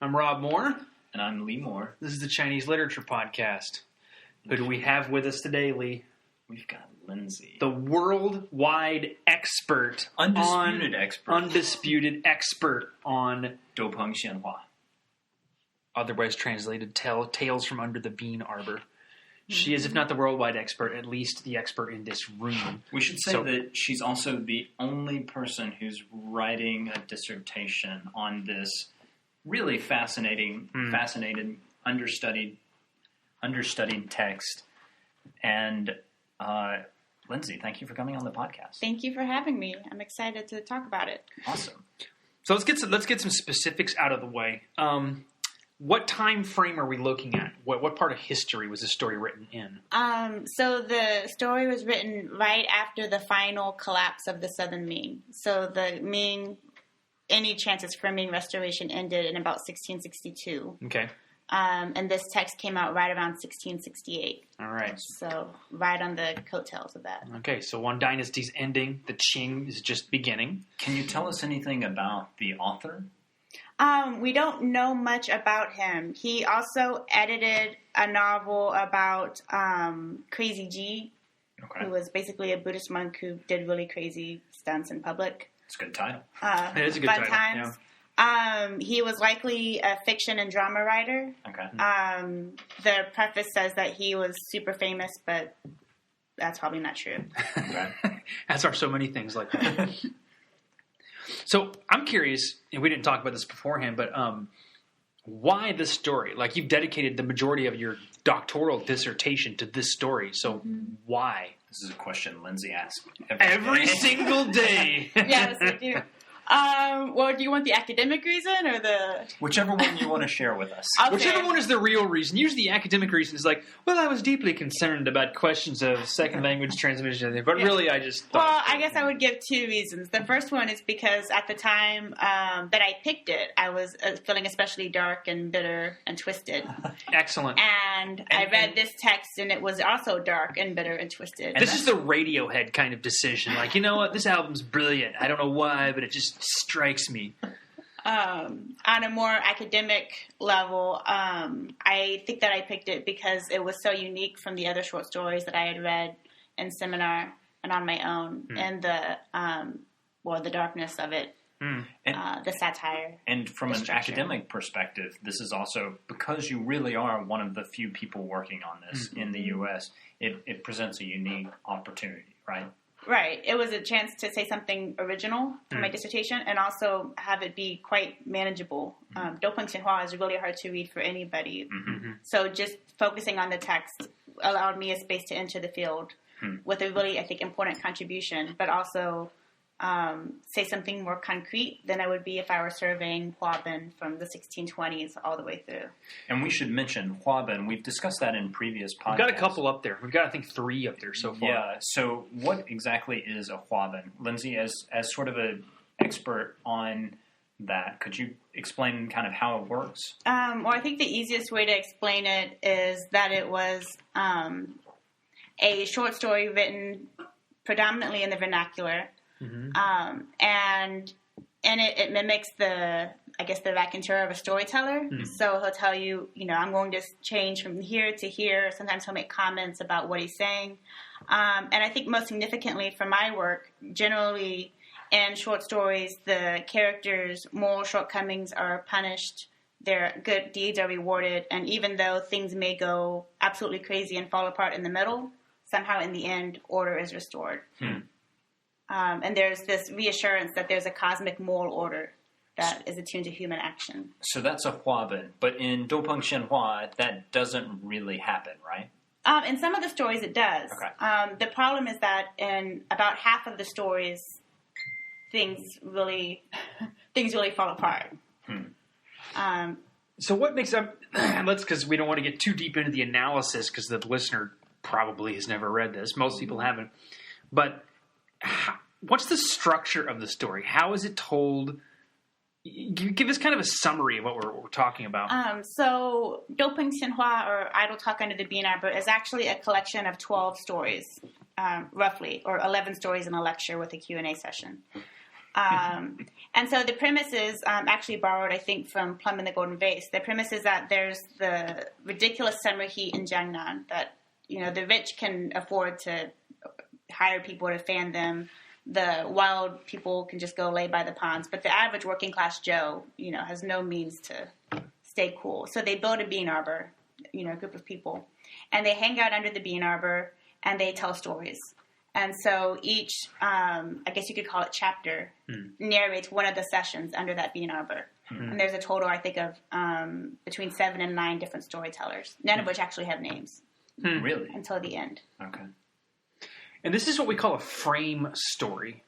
I'm Rob Moore. And I'm Lee Moore. This is the Chinese Literature Podcast. Who do we have with us today, Lee? We've got Lindsay. The worldwide expert. Undisputed expert on... Doupeng Xianhua. Otherwise translated, Tales from Under the Bean Arbor. She is, if not the worldwide expert, at least the expert in this room. We should say that she's also the only person who's writing a dissertation on this really fascinating, understudied text. And Lindsay, thank you for coming on the podcast. Thank you for having me. I'm excited to talk about it. Awesome. So let's get some specifics out of the way. What time frame are we looking at? What part of history was this story written in? So the story was written right after the final collapse of the Southern Ming. So the Ming, any chances for Ming restoration ended in about 1662. Okay. And this text came out right around 1668. All right. So right on the coattails of that. Okay, so one dynasty's ending. The Qing is just beginning. Can you tell us anything about the author? We don't know much about him. He also edited a novel about Crazy G, who was basically a Buddhist monk who did really crazy stunts in public. It's a good title. It is a good title. Times. Yeah. He was likely a fiction and drama writer. Okay. The preface says that he was super famous, but that's probably not true. Okay. As are so many things like that. So I'm curious, and we didn't talk about this beforehand, but why this story? Like, you've dedicated the majority of your doctoral dissertation to this story, so why? This is a question Lindsay asks every single day. Yes, I do. Well, do you want the academic reason or the... Whichever one you want to share with us. Okay. Whichever one is the real reason. Usually the academic reason is like, well, I was deeply concerned about questions of second language transmission, but really I just thought... Well, I guess I would give two reasons. The first one is because at the time that I picked it, I was feeling especially dark and bitter and twisted. Excellent. And I read this text and it was also dark and bitter and twisted. This is the Radiohead kind of decision. Like, you know what? This album's brilliant. I don't know why, but it just strikes me. On a more academic level, I think that I picked it because it was so unique from the other short stories that I had read in seminar and on my own, and the darkness of it, the satire. And from an academic perspective, this is also, because you really are one of the few people working on this in the U.S., it presents a unique opportunity, right? Right. It was a chance to say something original for my dissertation and also have it be quite manageable. Doupeng Xianhua is really hard to read for anybody. So just focusing on the text allowed me a space to enter the field with a really, I think, important contribution, but also say something more concrete than I would be if I were surveying Huabin from the 1620s all the way through. And we should mention Huabin. We've discussed that in previous podcasts. We've got a couple up there. We've got, I think, 3 up there so far. Yeah. So what exactly is a Huabin? Lindsay, as sort of an expert on that, could you explain kind of how it works? Well, I think the easiest way to explain it is that it was a short story written predominantly in the vernacular. And it mimics the raconteur of a storyteller. So he'll tell you, I'm going to change from here to here. Sometimes he'll make comments about what he's saying. And I think most significantly for my work, generally in short stories, the characters' moral shortcomings are punished. Their good deeds are rewarded. And even though things may go absolutely crazy and fall apart in the middle, somehow in the end, order is restored. And there's this reassurance that there's a cosmic moral order that is attuned to human action. So that's a Huabin. But in Doupeng Xianhua, that doesn't really happen, right? In some of the stories, it does. Okay. The problem is that in about half of the stories, things really fall apart. So what makes up... because we don't want to get too deep into the analysis because the listener probably has never read this. Most people haven't. But... what's the structure of the story? How is it told? Give us kind of a summary of what we're talking about. So Doupeng Xianhua, or Idle Talk Under the Bean Arbor, is actually a collection of 12 stories, roughly, or 11 stories in a lecture with a Q&A session. And so the premise is actually borrowed, I think, from Plum and the Golden Vase. The premise is that there's the ridiculous summer heat in Jiangnan that, the rich can afford to hire people to fan them. The wild people can just go lay by the ponds. But the average working class Joe, has no means to stay cool. So they build a bean arbor, a group of people. And they hang out under the bean arbor and they tell stories. And so each, I guess you could call it chapter, narrates one of the sessions under that bean arbor. And there's a total, I think, of between 7 and 9 different storytellers, none of which actually have names. Really? Until the end. Okay. And this is what we call a frame story,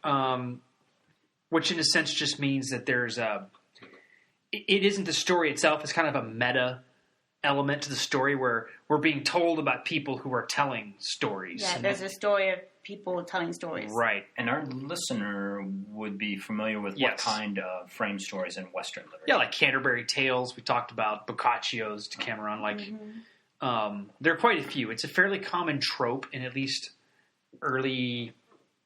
which in a sense just means that there's it isn't the story itself, it's kind of a meta element to the story where we're being told about people who are telling stories. Yeah, there's a story of people telling stories. Right. And our listener would be familiar with what kind of frame stories in Western literature. Yeah, like Canterbury Tales. We talked about Boccaccio's Decameron. There are quite a few. It's a fairly common trope in at least early,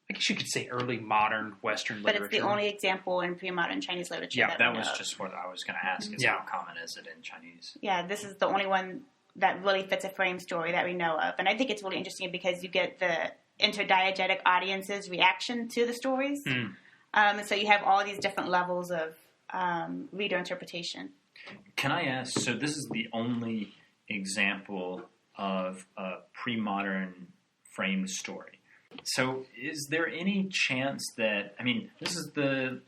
I guess you could say early modern Western literature. But it's the only example in pre-modern Chinese literature. Yeah, that was just what I was going to ask. Is how common is it in Chinese? Yeah, this is the only one that really fits a frame story that we know of. And I think it's really interesting because you get the interdiegetic audience's reaction to the stories. So you have all these different levels of reader interpretation. Can I ask, so this is the only example of a pre-modern framed story. So is there any chance that, this is the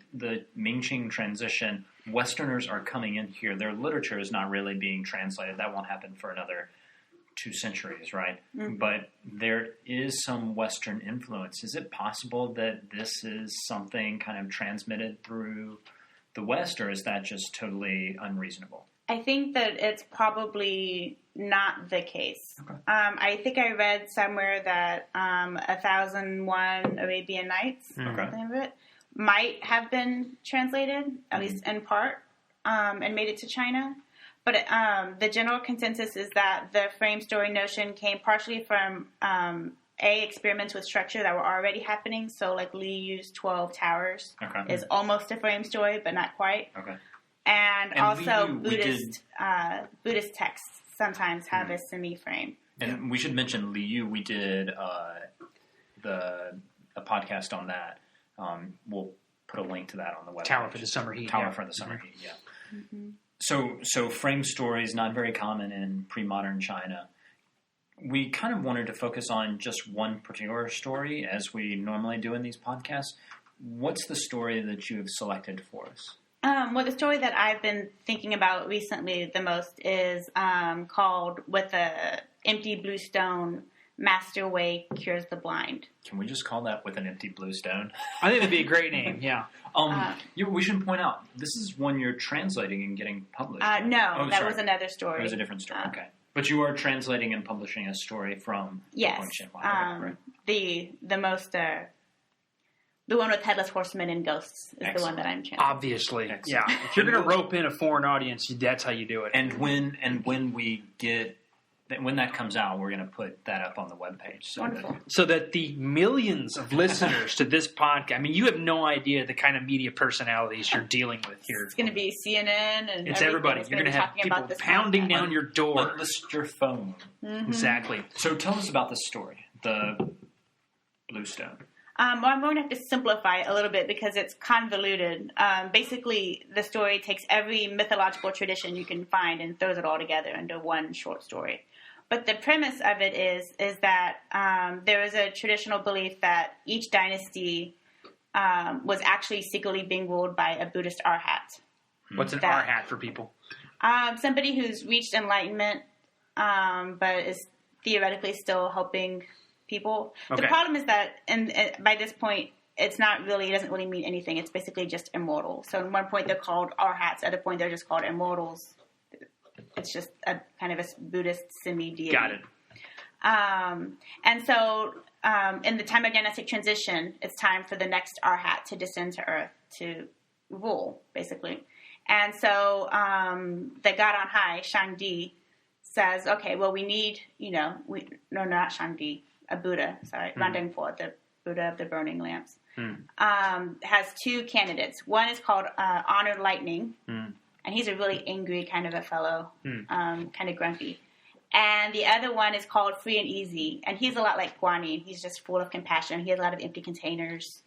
Ming-Qing transition. Westerners are coming in here. Their literature is not really being translated. That won't happen for another 2 centuries, right? But there is some Western influence. Is it possible that this is something kind of transmitted through the West, or is that just totally unreasonable? I think that it's probably not the case. Okay. I think I read somewhere that 1001 Arabian Nights, something of it, might have been translated, at least in part, and made it to China. But the general consensus is that the frame story notion came partially from experiments with structure that were already happening. So like Li Yu's 12 Towers is almost a frame story, but not quite. Okay. And also Buddhist texts sometimes have a semi-frame. And we should mention Li Yu. We did a podcast on that. We'll put a link to that on the website. Tower for the Summer Heat. Tower for the Summer Heat, So frame stories, not very common in pre-modern China. We kind of wanted to focus on just one particular story, as we normally do in these podcasts. What's the story that you have selected for us? Well, the story that I've been thinking about recently the most is called With a Empty Blue Stone, Master Wei Cures the Blind. Can we just call that With an Empty Blue Stone? I think that'd be a great name, yeah. We should point out, this is one you're translating and getting published. Right? No, that was another story. It was a different story, okay. But you are translating and publishing a story from yes, the most... the one with Headless Horsemen and Ghosts is the one that I'm translating. Obviously, yeah. If you're going to rope in a foreign audience, that's how you do it. And when that comes out, we're going to put that up on the webpage. So that the millions of listeners to this podcast, you have no idea the kind of media personalities you're dealing with here. It's going to be CNN and it's everybody. You're going to have people pounding down your door. Unlist your phone. Mm-hmm. Exactly. So tell us about the story, the Blue Stone. Well, I'm going to have to simplify it a little bit because it's convoluted. Basically, the story takes every mythological tradition you can find and throws it all together into one short story. But the premise of it is that there is a traditional belief that each dynasty was actually secretly being ruled by a Buddhist arhat. What's an arhat for people? Somebody who's reached enlightenment, but is theoretically still helping people. Okay. The problem is that by this point, it doesn't really mean anything. It's basically just immortal. So at one point they're called arhats, at other point they're just called immortals. It's just a kind of a Buddhist semi-deity. Got it. And so in the time of dynastic transition, it's time for the next arhat to descend to Earth to rule, basically. And so the god on high, Shangdi, says, okay, well, we need, not Shangdi, a Buddha, Randangpo, the Buddha of the burning lamps. has two candidates. One is called Honored Lightning, and he's a really angry kind of a fellow, kind of grumpy. And the other one is called Free and Easy, and he's a lot like Guanyin. He's just full of compassion. He has a lot of empty containers.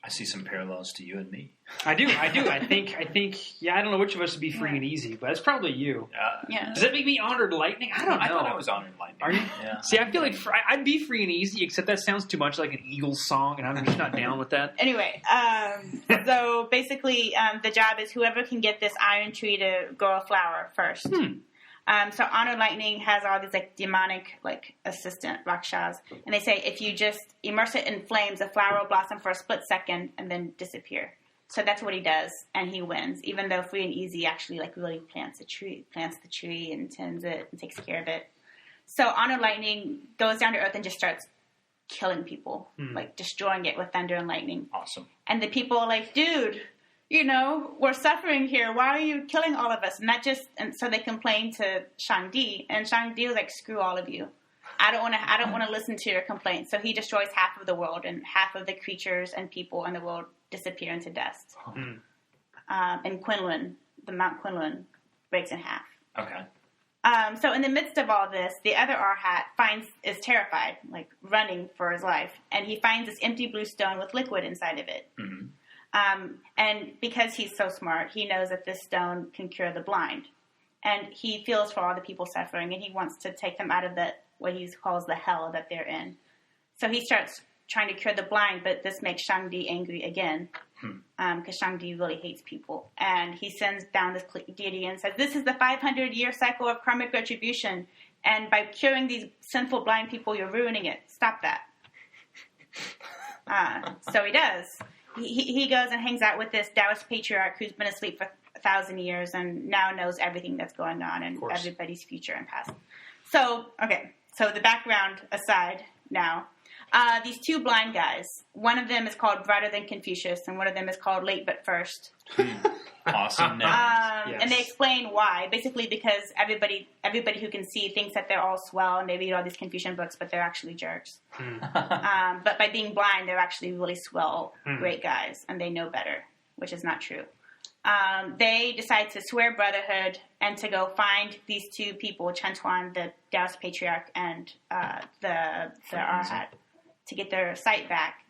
I see some parallels to you and me. I do. I think. Yeah, I don't know which of us would be free and easy, but it's probably you. Yeah. Does that make me Honored Lightning? I don't know. I thought I was Honored Lightning. Are you? Yeah. See, I feel like I'd be free and easy, except that sounds too much like an Eagles song, and I'm just not down with that. Anyway, so basically, the job is whoever can get this iron tree to grow a flower first. So Honored Lightning has all these like demonic like assistant rakshas, and they say if you just immerse it in flames, the flower will blossom for a split second and then disappear. So that's what he does, and he wins. Even though Free and Easy actually like really plants the tree and tends it and takes care of it. So Honored Lightning goes down to earth and just starts killing people, like destroying it with thunder and lightning. Awesome. And the people are like, dude, we're suffering here. Why are you killing all of us? And so they complain to Shangdi, and Shangdi was like, screw all of you. I don't want to listen to your complaints. So he destroys half of the world, and half of the creatures and people in the world disappear into dust. And Quinlan, the Mount Quinlan, breaks in half. Okay. So in the midst of all this, the other Arhat is terrified, like running for his life, and he finds this empty blue stone with liquid inside of it. And because he's so smart, he knows that this stone can cure the blind. And he feels for all the people suffering, and he wants to take them out of what he calls the hell that they're in. So he starts trying to cure the blind, but this makes Shangdi angry again, because Shangdi really hates people. And he sends down this deity and says, this is the 500-year cycle of karmic retribution, and by curing these sinful blind people, you're ruining it. Stop that. So he does. He goes and hangs out with this Taoist patriarch who's been asleep for 1,000 years and now knows everything that's going on and everybody's future and past. So, okay. So the background aside now, these two blind guys, one of them is called Brighter Than Confucius and one of them is called Late But First. Awesome name. Yes. And they explain why. Basically because everybody who can see thinks that they're all swell and they read all these Confucian books, but they're actually jerks. But by being blind, they're actually really swell, great guys, and they know better, which is not true. They decide to swear brotherhood and to go find these two people, Chen Tuan, the Taoist patriarch, and the Arhat, to get their sight back.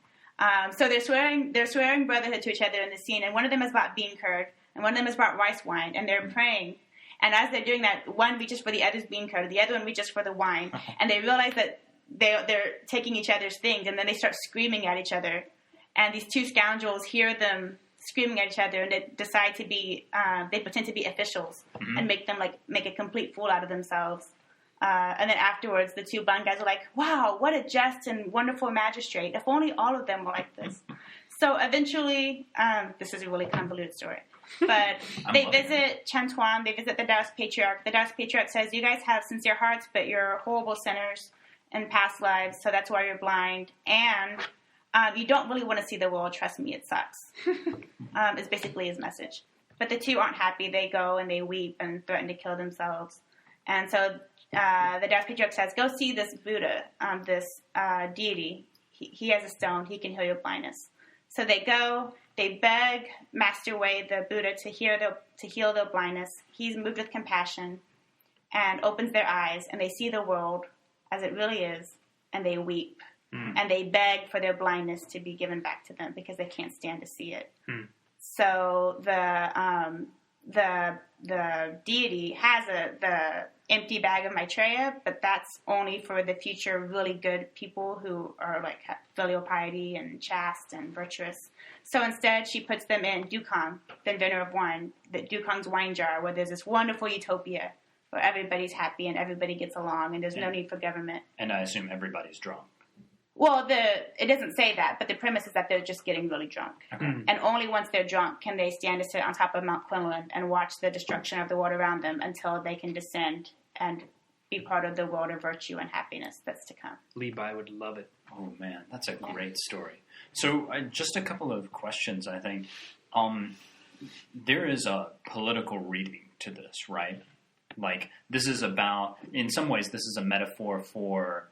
So they're swearing brotherhood to each other in the scene, and one of them is about bean curd, and one of them is about rice wine, and they're praying. And as they're doing that, one reaches for the other's bean curd, the other one reaches for the wine, and they realize that they're taking each other's things, and then they start screaming at each other. And these two scoundrels hear them screaming at each other, and they decide to be, they pretend to be officials and make a complete fool out of themselves. And then afterwards, the two blind guys are like, wow, what a just and wonderful magistrate. If only all of them were like this. So eventually, this is a really convoluted story, but they visit Chen Tuan, they visit the Taoist patriarch. The Taoist patriarch says, you guys have sincere hearts, but you're horrible sinners in past lives, so that's why you're blind. And you don't really want to see the world. Trust me, it sucks. Is basically his message. But the two aren't happy. They go and they weep and threaten to kill themselves. And so the Taoist patriarch says, go see this Buddha, this deity. He has a stone. He can heal your blindness. So they go. They beg Master Wei, the Buddha, to heal their blindness. He's moved with compassion and opens their eyes, and they see the world as it really is, and they weep. And they beg for their blindness to be given back to them because they can't stand to see it. So the deity has the empty bag of Maitreya, but that's only for the future really good people who are like filial piety and chaste and virtuous. So instead, she puts them in Dukang, the inventor of wine, the Dukang's wine jar, where there's this wonderful utopia where everybody's happy and everybody gets along and there's no need for government. And I assume everybody's drunk. Well, it doesn't say that, but the premise is that they're just getting really drunk. Okay. And only once they're drunk can they stand to sit on top of Mount Quinlan and watch the destruction of the world around them until they can descend and be part of the world of virtue and happiness that's to come. Levi would love it. Oh, man, that's a great story. So just a couple of questions, I think. There is a political reading to this, right? Like, this is about, in some ways, this is a metaphor for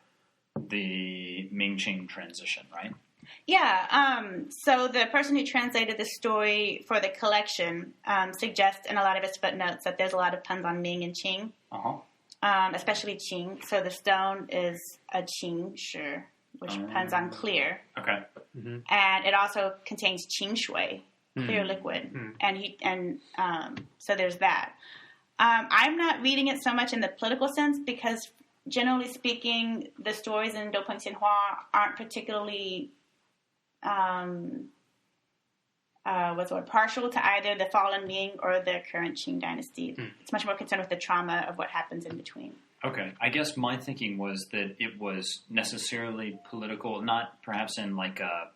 the Ming-Qing transition, right? Yeah. So the person who translated the story for the collection suggests in a lot of his footnotes that there's a lot of puns on Ming and Qing, especially Qing. So the stone is a Qing shi, which puns on clear. Okay. Mm-hmm. And it also contains Qing shui, clear liquid, so there's that. I'm not reading it so much in the political sense because, generally speaking, the stories in Dopeng Xianhua aren't particularly partial to either the fallen Ming or the current Qing dynasty. It's much more concerned with the trauma of what happens in between. Okay. I guess my thinking was that it was necessarily political, not perhaps in like a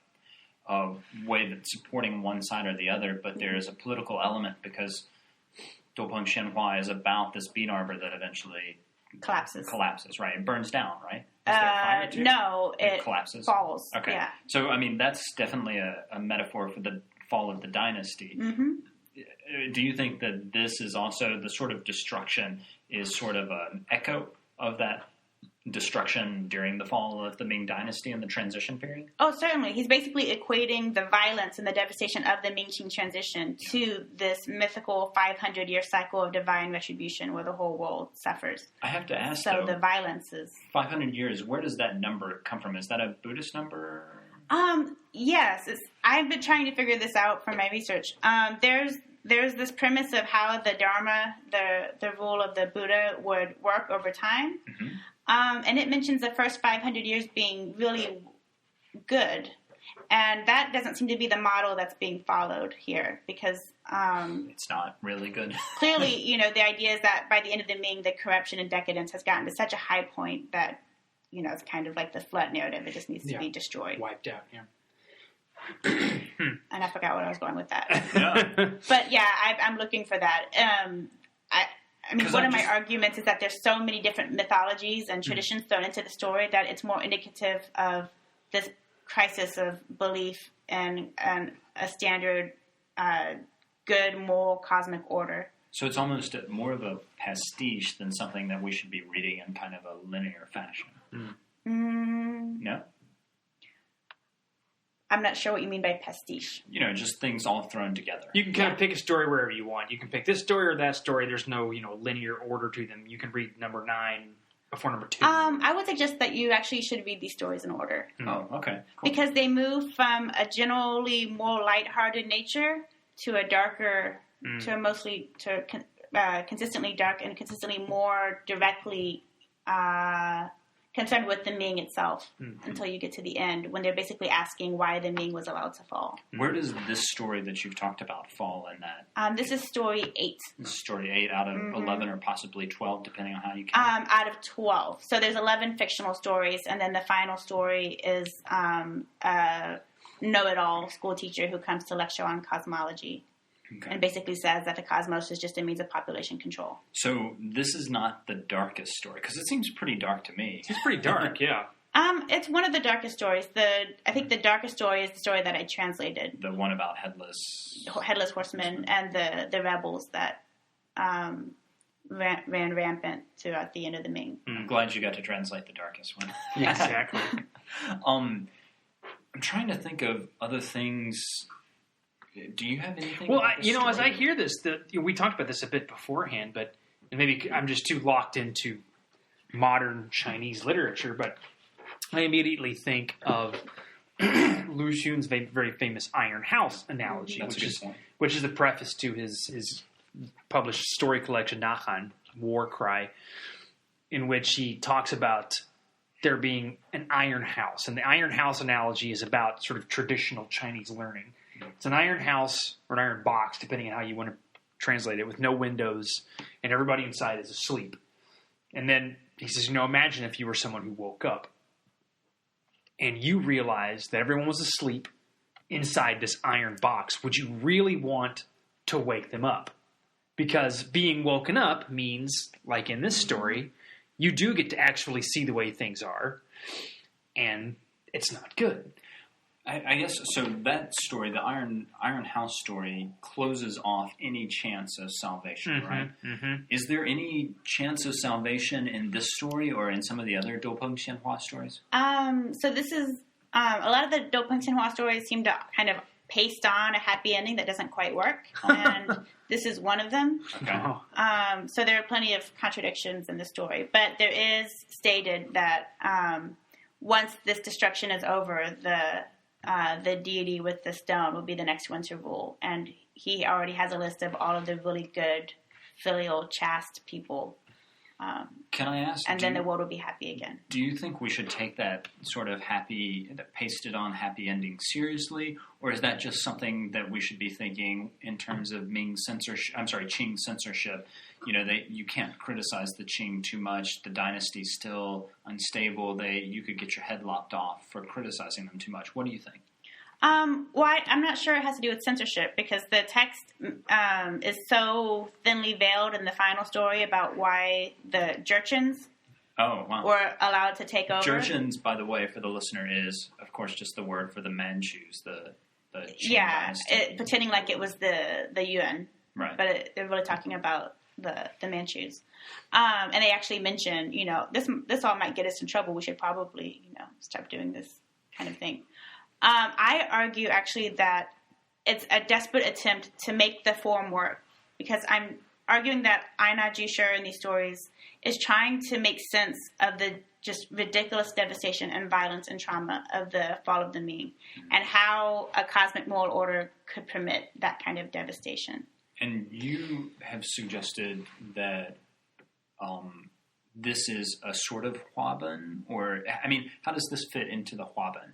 way that's supporting one side or the other, but there is a political element because Dopeng Xianhua is about this bean arbor that eventually collapses, right? It burns down, right? Is there a fire too? No, it collapses. Falls. Okay. Yeah. So, I mean, that's definitely a metaphor for the fall of the dynasty. Mm-hmm. Do you think that this is also the sort of destruction is sort of an echo of that destruction during the fall of the Ming dynasty and the transition period? Oh, certainly. He's basically equating the violence and the devastation of the Ming-Qing transition to this mythical 500-year cycle of divine retribution where the whole world suffers. I have to ask, so the violence is... 500 years, where does that number come from? Is that a Buddhist number? Yes. I've been trying to figure this out from my research. There's this premise of how the Dharma, the rule of the Buddha, would work over time. Mm-hmm. And it mentions the first 500 years being really good. And that doesn't seem to be the model that's being followed here because... it's not really good. Clearly, the idea is that by the end of the Ming, the corruption and decadence has gotten to such a high point that, it's kind of like the flood narrative. It just needs to be destroyed. Wiped out, yeah. And I forgot what I was going with that. Yeah. But yeah, I'm looking for that. I mean, one of my arguments is that there's so many different mythologies and traditions thrown into the story that it's more indicative of this crisis of belief in a standard, good, moral, cosmic order. So it's almost more of a pastiche than something that we should be reading in kind of a linear fashion. No? I'm not sure what you mean by pastiche. Just things all thrown together. You can kind of pick a story wherever you want. You can pick this story or that story. There's no, linear order to them. You can read number 9 before number 2. I would suggest that you actually should read these stories in order. Oh, okay. Cool. Because they move from a generally more lighthearted nature to a darker, consistently dark and consistently more directly concerned with the Ming itself until you get to the end when they're basically asking why the Ming was allowed to fall. Where does this story that you've talked about fall in that? This is story 8. This is story 8 out of 11 or possibly 12, depending on how you count. Out of 12. So there's 11 fictional stories, and then the final story is a know-it-all school teacher who comes to lecture on cosmology. Okay. And basically says that the cosmos is just a means of population control. So this is not the darkest story, because it seems pretty dark to me. It's pretty dark, yeah. It's one of the darkest stories. I think the darkest story is the story that I translated. The one about headless horsemen and the rebels that ran rampant throughout the end of the Ming. I'm glad you got to translate the darkest one. Yeah, exactly. I'm trying to think of other things. Do you have anything? Well, as I hear this, we talked about this a bit beforehand, but maybe I'm just too locked into modern Chinese literature, but I immediately think of Lu Xun's very famous Iron House analogy, which is the preface to his published story collection, Nahan, War Cry, in which he talks about there being an iron house. And the iron house analogy is about sort of traditional Chinese learning. It's an iron house or an iron box, depending on how you want to translate it, with no windows, and everybody inside is asleep. And then he says, imagine if you were someone who woke up and you realized that everyone was asleep inside this iron box. Would you really want to wake them up? Because being woken up means, like in this story, you do get to actually see the way things are, and it's not good. I guess so. That story, the Iron House story, closes off any chance of salvation, right? Mm-hmm. Is there any chance of salvation in this story or in some of the other Dopeng Xianhua stories? So this is A lot of the Do Peng Xinhua stories seem to kind of paste on a happy ending that doesn't quite work, and this is one of them. Okay. So there are plenty of contradictions in the story, but there is stated that once this destruction is over, the deity with the stone will be the next one to rule, and he already has a list of all of the really good, filial, chaste people. Can I ask? And then the world will be happy again. Do you think we should take that sort of that pasted on happy ending seriously, or is that just something that we should be thinking in terms of Qing censorship? You know, you can't criticize the Qing too much. The dynasty's still unstable. You could get your head lopped off for criticizing them too much. What do you think? I'm not sure it has to do with censorship because the text is so thinly veiled in the final story about why the Jurchens were allowed to take over. Jurchens, by the way, for the listener, is, of course, just the word for the Manchus, the Qing dynasty. Pretending like it was the Yuan. Right. But they're really talking about the Manchus. And they actually mention, this all might get us in trouble. We should probably, stop doing this kind of thing. I argue, actually, that it's a desperate attempt to make the form work, because I'm arguing that Aina Jishur in these stories is trying to make sense of the just ridiculous devastation and violence and trauma of the fall of the Ming, and how a cosmic moral order could permit that kind of devastation. And you have suggested that this is a sort of Huabin, or, how does this fit into the Huabin?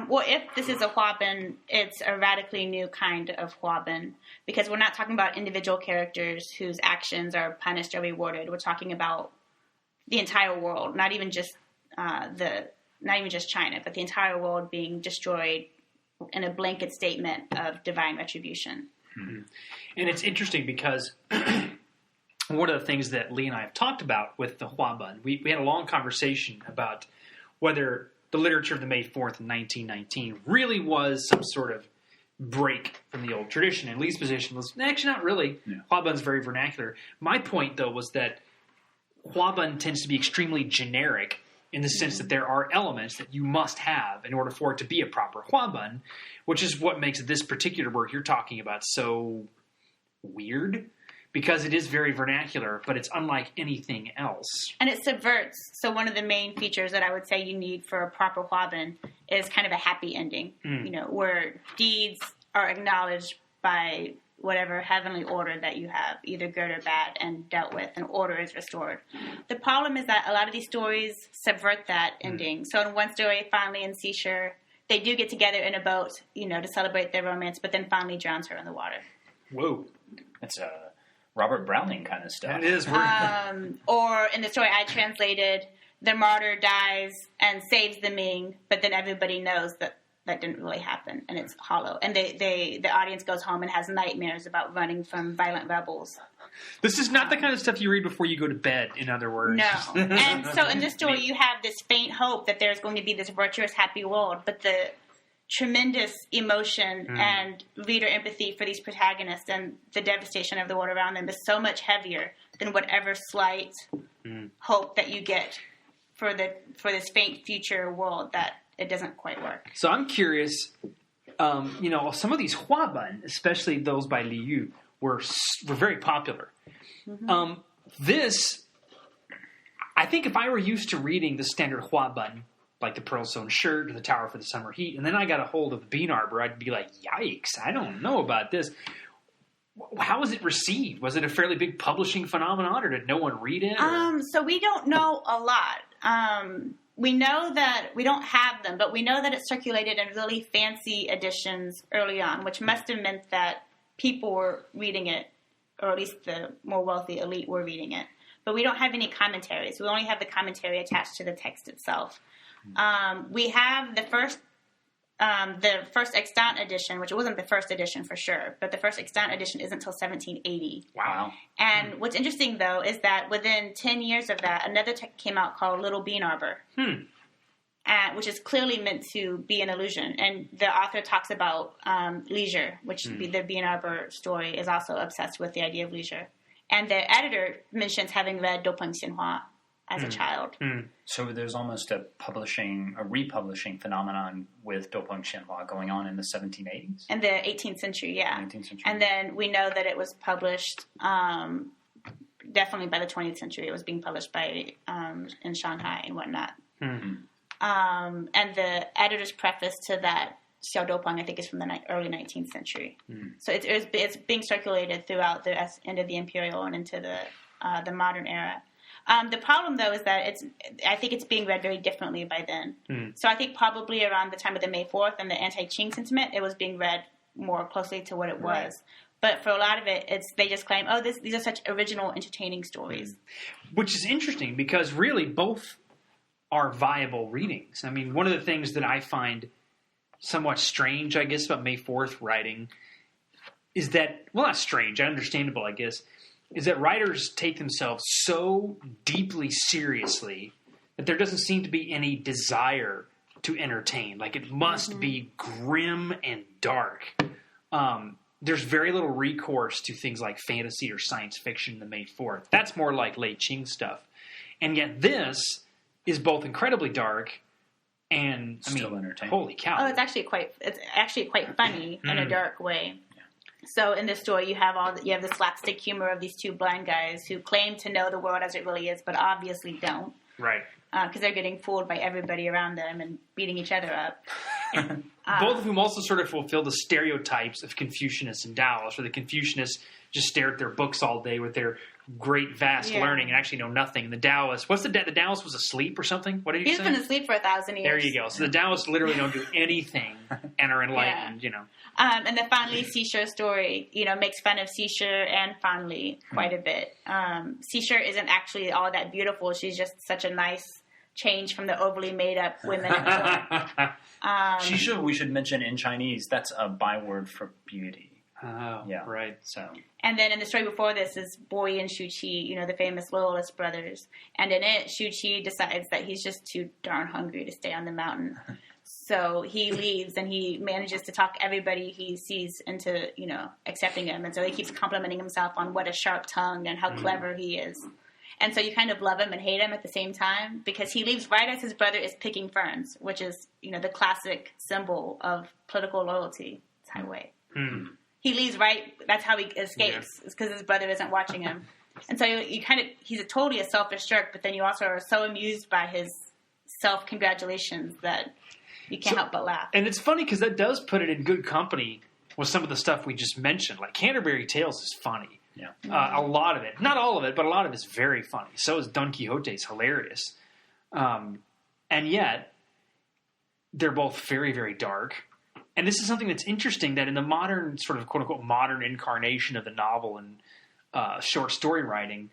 Well, if this is a Huabin, it's a radically new kind of Huabin, because we're not talking about individual characters whose actions are punished or rewarded. We're talking about the entire world, not even just China, but the entire world being destroyed in a blanket statement of divine retribution. Mm-hmm. And it's interesting because one of the things that Lee and I have talked about with the Huabin, we had a long conversation about whether the literature of the May 4th in 1919 really was some sort of break from the old tradition. And Lee's position was, actually not really. Yeah. Huabin's very vernacular. My point, though, was that Huabin tends to be extremely generic in the sense that there are elements that you must have in order for it to be a proper Huabin, which is what makes this particular work you're talking about so weird. Because it is very vernacular, but it's unlike anything else. And it subverts. So one of the main features that I would say you need for a proper Huabin is kind of a happy ending, where deeds are acknowledged by whatever heavenly order that you have, either good or bad, and dealt with, and order is restored. The problem is that a lot of these stories subvert that ending. So in one story, finally in Seashore, they do get together in a boat, to celebrate their romance, but then finally drowns her in the water. Whoa. That's Robert Browning kind of stuff. It is. Or in the story I translated, the martyr dies and saves the Ming, but then everybody knows that didn't really happen, and it's hollow. And the audience goes home and has nightmares about running from violent rebels. This is not the kind of stuff you read before you go to bed, in other words. No. And so in this story, you have this faint hope that there's going to be this virtuous, happy world, but the tremendous emotion and reader empathy for these protagonists and the devastation of the world around them is so much heavier than whatever slight hope that you get for this faint future world that it doesn't quite work. So I'm curious, some of these Huabin, especially those by Liu, were very popular. Mm-hmm. I think if I were used to reading the standard Huabin, like the Pearl Sewn Shirt or the Tower for the Summer Heat, and then I got a hold of the Bean Arbor, I'd be like, yikes, I don't know about this. How was it received? Was it a fairly big publishing phenomenon, or did no one read it? So we don't know a lot. We know that we don't have them, but we know that it circulated in really fancy editions early on, which must have meant that people were reading it, or at least the more wealthy elite were reading it. But we don't have any commentaries. We only have the commentary attached to the text itself. We have the first extant edition, which it wasn't the first edition for sure, but the first extant edition isn't until 1780. Wow. And what's interesting, though, is that within 10 years of that, another text came out called Little Bean Arbor, which is clearly meant to be an allusion. And the author talks about leisure, which the Bean Arbor story is also obsessed with the idea of leisure. And the editor mentions having read Do Peng Xinhua as a child. So there's almost a republishing phenomenon with Dopeng Xianhua going on in the 1780s? In the 18th century, yeah. 19th century. And then we know that it was published definitely by the 20th century. It was being published by in Shanghai and whatnot. And the editor's preface to that Xiao Dopeng, I think, is from the early 19th century. So it's being circulated throughout the end of the imperial and into the modern era. The problem, though, is that I think it's being read very differently by then. So I think probably around the time of the May 4th and the anti-Qing sentiment, it was being read more closely to what it was. But for a lot of it, they just claim, these are such original, entertaining stories. Which is interesting because really both are viable readings. I mean, one of the things that I find somewhat strange, I guess, about May 4th writing is that, well, not strange, understandable, I guess, is that writers take themselves so deeply seriously that there doesn't seem to be any desire to entertain. Like, it must be grim and dark. There's very little recourse to things like fantasy or science fiction in the May 4th. That's more like late Qing stuff. And yet this is both incredibly dark and, still entertaining. Holy cow. It's actually quite funny in a dark way. So in this story, you have the slapstick humor of these two blind guys who claim to know the world as it really is, but obviously don't. Right. Because they're getting fooled by everybody around them and beating each other up. Both of whom also sort of fulfill the stereotypes of Confucianists and Taoists, where the Confucianists just stare at their books all day with their great, vast learning and actually know nothing. And the Taoists, the Taoist was asleep or something? What did you say? He's been asleep for 1,000 years. There you go. So the Taoists literally don't do anything and are enlightened, And the Fan Li Xishe story, makes fun of Xishe and Fan Li quite a bit. Xishe isn't actually all that beautiful. She's just such a nice change from the overly made-up women. Xishe, we should mention in Chinese, that's a byword for beauty. Oh, yeah. Right. So, and then in the story before this is Boy and Shu Qi, the famous loyalist brothers. And in it, Shu Qi decides that he's just too darn hungry to stay on the mountain. So he leaves and he manages to talk everybody he sees into, accepting him. And so he keeps complimenting himself on what a sharp tongue and how clever he is. And so you kind of love him and hate him at the same time because he leaves right as his brother is picking ferns, which is, the classic symbol of political loyalty. Taiwei. He leaves right. That's how he escapes. It's because his brother isn't watching him. And so he's totally a selfish jerk, but then you also are so amused by his self-congratulations that you can't help but laugh. And it's funny because that does put it in good company with some of the stuff we just mentioned. Like Canterbury Tales is funny. Yeah. A lot of it. Not all of it, but a lot of it is very funny. So is Don Quixote's hilarious. And yet, they're both very, very dark. And this is something that's interesting that in the modern, sort of quote-unquote modern incarnation of the novel and short story writing,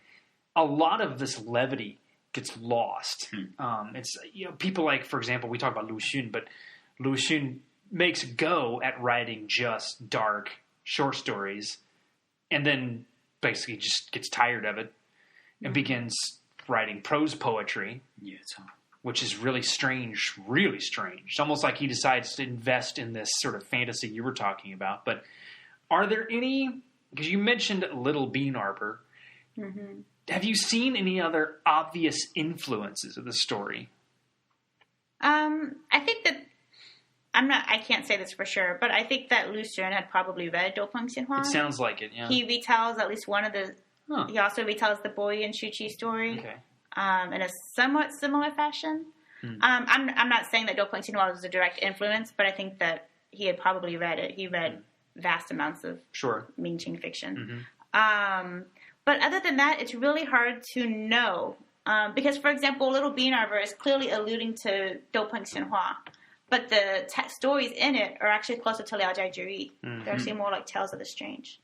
a lot of this levity gets lost. It's people like, for example, we talk about Lu Xun, but Lu Xun makes a go at writing just dark short stories and then basically just gets tired of it and begins writing prose poetry. Yeah, which is really strange, really strange. It's almost like he decides to invest in this sort of fantasy you were talking about. But are there any, because you mentioned Little Bean Arbor, have you seen any other obvious influences of the story? I think that, I can't say this for sure, but I think that Lu Xun had probably read Dopeng Xianhua. It sounds like it, yeah. He retells at least one of the, he also retells the Boy and Shu Qi story. Okay. In a somewhat similar fashion. I'm not saying that Dopeng Xianhua was a direct influence, but I think that he had probably read it. He read vast amounts of Ming Qing fiction. But other than that, it's really hard to know. Because, for example, Little Bean Arbor is clearly alluding to Dopeng Xianhua. But the stories in it are actually closer to Liao Jia Jiri. They're actually more like Tales of the Strange.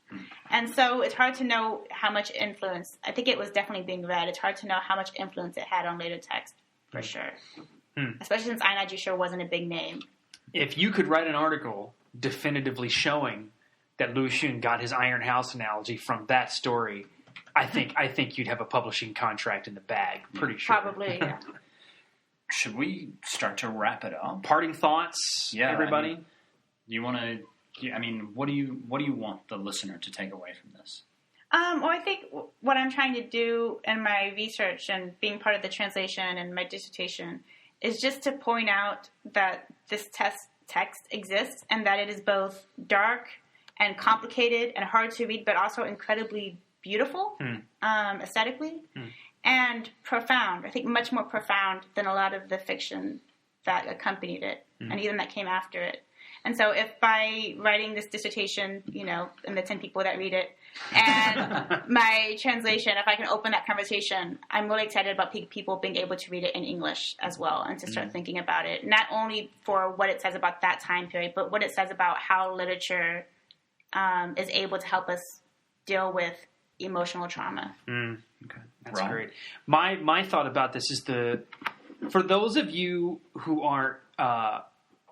And so it's hard to know how much influence. I think it was definitely being read. It's hard to know how much influence it had on later text, for sure. Especially since Aina Jisho wasn't a big name. If you could write an article definitively showing that Lu Xun got his Iron House analogy from that story, I think you'd have a publishing contract in the bag. Pretty sure. Probably, yeah. Should we start to wrap it up? Parting thoughts, everybody? You want to? What do you want the listener to take away from this? Well, I think what I'm trying to do in my research and being part of the translation and my dissertation is just to point out that this text exists and that it is both dark and complicated and hard to read, but also incredibly beautiful aesthetically and profound. I think much more profound than a lot of the fiction that accompanied it and even that came after it. And so if by writing this dissertation, and the 10 people that read it, and my translation, if I can open that conversation, I'm really excited about people being able to read it in English as well and to start thinking about it, not only for what it says about that time period, but what it says about how literature is able to help us deal with emotional trauma. Okay, that's great. My thought about this is for those of you who aren't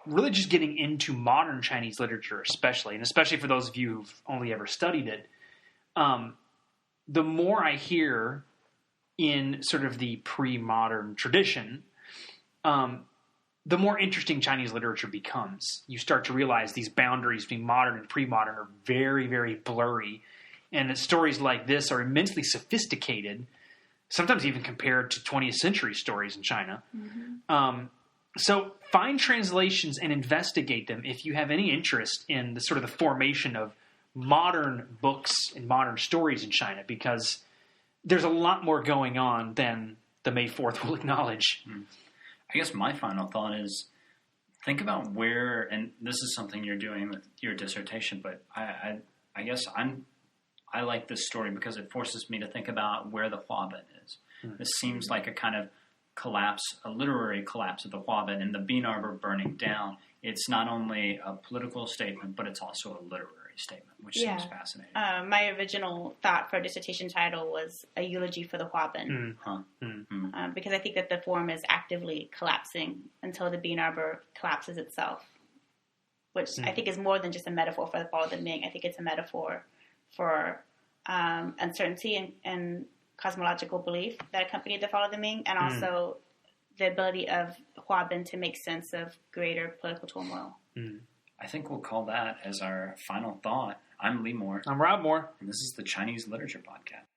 really just getting into modern Chinese literature, especially for those of you who've only ever studied it, the more I hear in sort of the pre-modern tradition, the more interesting Chinese literature becomes. You start to realize these boundaries between modern and pre-modern are very, very blurry, and that stories like this are immensely sophisticated, sometimes even compared to 20th century stories in China. So find translations and investigate them if you have any interest in the sort of the formation of modern books and modern stories in China, because there's a lot more going on than the May 4th will acknowledge. I guess my final thought is think about where, and this is something you're doing with your dissertation, but I guess I like this story because it forces me to think about where the Huabin is. This seems like a kind of a literary collapse of the Huabin and the bean arbor burning down. It's not only a political statement, but it's also a literary statement, which seems fascinating. My original thought for a dissertation title was a eulogy for the Huabin, because I think that the form is actively collapsing until the bean arbor collapses itself, which I think is more than just a metaphor for the fall of the Ming. I think it's a metaphor for uncertainty and cosmological belief that accompanied the fall of the Ming, and also the ability of Huabin to make sense of greater political turmoil. I think we'll call that as our final thought. I'm Lee Moore. I'm Rob Moore. And this is the Chinese Literature Podcast.